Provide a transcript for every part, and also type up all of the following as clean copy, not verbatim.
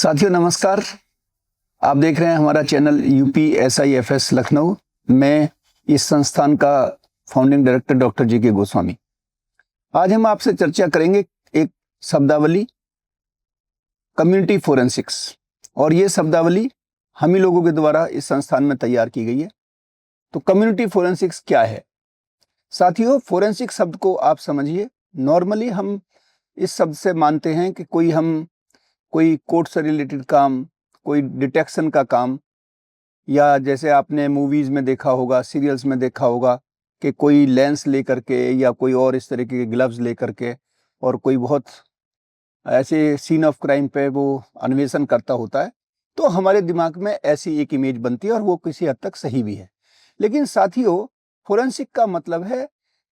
साथियों नमस्कार। आप देख रहे हैं हमारा चैनल UPSIFS लखनऊ। मैं इस संस्थान का फाउंडिंग डायरेक्टर डॉक्टर जी के गोस्वामी। आज हम आपसे चर्चा करेंगे एक शब्दावली कम्युनिटी फोरेंसिक्स, और ये शब्दावली हम ही लोगों के द्वारा इस संस्थान में तैयार की गई है। तो कम्युनिटी फोरेंसिक्स क्या है? साथियों, फोरेंसिक शब्द को आप समझिए। नॉर्मली हम इस शब्द से मानते हैं कि कोई कोर्ट से रिलेटेड काम, कोई डिटेक्शन का काम, या जैसे आपने मूवीज़ में देखा होगा, सीरियल्स में देखा होगा कि कोई लेंस लेकर के या कोई और इस तरीके के ग्लव्स लेकर के और कोई बहुत ऐसे सीन ऑफ क्राइम पे वो अन्वेषण करता होता है। तो हमारे दिमाग में ऐसी एक इमेज बनती है और वो किसी हद तक सही भी है। लेकिन साथियों, फोरेंसिक का मतलब है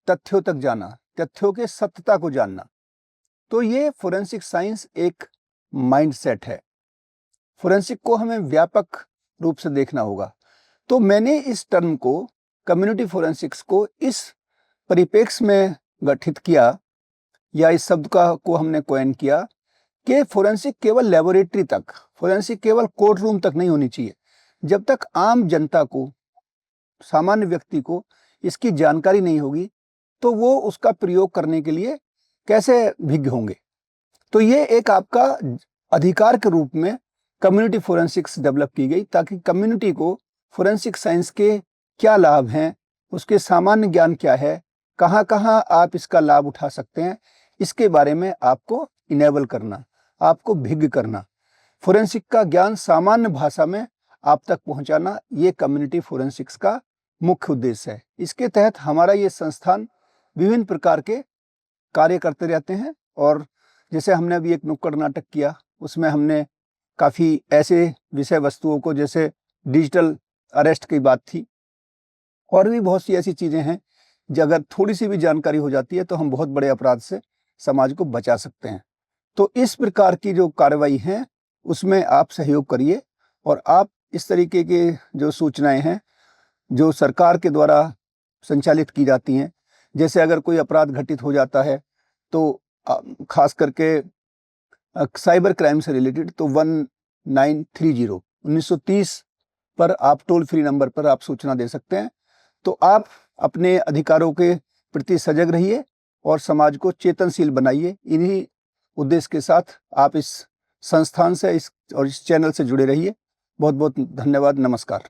तथ्यों तक जाना, तथ्यों के सत्यता को जानना। तो ये फोरेंसिक साइंस एक माइंडसेट है। फोरेंसिक को हमें व्यापक रूप से देखना होगा। तो मैंने इस टर्म को, कम्युनिटी फोरेंसिक्स को, इस परिप्रेक्ष्य में गठित किया, या इस शब्द को हमने कॉइन किया कि फोरेंसिक केवल लेबोरेटरी तक, फोरेंसिक केवल कोर्ट रूम तक नहीं होनी चाहिए। जब तक आम जनता को, सामान्य व्यक्ति को इसकी जानकारी नहीं होगी तो वो उसका प्रयोग करने के लिए कैसे भिज्ञ होंगे। तो ये एक आपका अधिकार के रूप में कम्युनिटी फोरेंसिक्स डेवलप की गई, ताकि कम्युनिटी को फोरेंसिक साइंस के क्या लाभ हैं, उसके सामान्य ज्ञान क्या है, कहाँ कहाँ आप इसका लाभ उठा सकते हैं, इसके बारे में आपको इनेबल करना, आपको भिज्ञ करना, फोरेंसिक का ज्ञान सामान्य भाषा में आप तक पहुँचाना, ये कम्युनिटी फोरेंसिक्स का मुख्य उद्देश्य है। इसके तहत हमारा ये संस्थान विभिन्न प्रकार के कार्य करते रहते हैं। और जैसे हमने अभी एक नुक्कड़ नाटक किया, उसमें हमने काफ़ी ऐसे विषय वस्तुओं को, जैसे डिजिटल अरेस्ट की बात थी, और भी बहुत सी ऐसी चीज़ें हैं जो अगर थोड़ी सी भी जानकारी हो जाती है तो हम बहुत बड़े अपराध से समाज को बचा सकते हैं। तो इस प्रकार की जो कार्रवाई हैं उसमें आप सहयोग करिए, और आप इस तरीके के जो सूचनाएं हैं जो सरकार के द्वारा संचालित की जाती हैं, जैसे अगर कोई अपराध घटित हो जाता है तो खास करके साइबर क्राइम से रिलेटेड, तो 1930 पर आप टोल फ्री नंबर पर आप सूचना दे सकते हैं। तो आप अपने अधिकारों के प्रति सजग रहिए और समाज को चेतनशील बनाइए। इन्हीं उद्देश्य के साथ आप इस संस्थान से, इस चैनल से जुड़े रहिए। बहुत बहुत धन्यवाद। नमस्कार।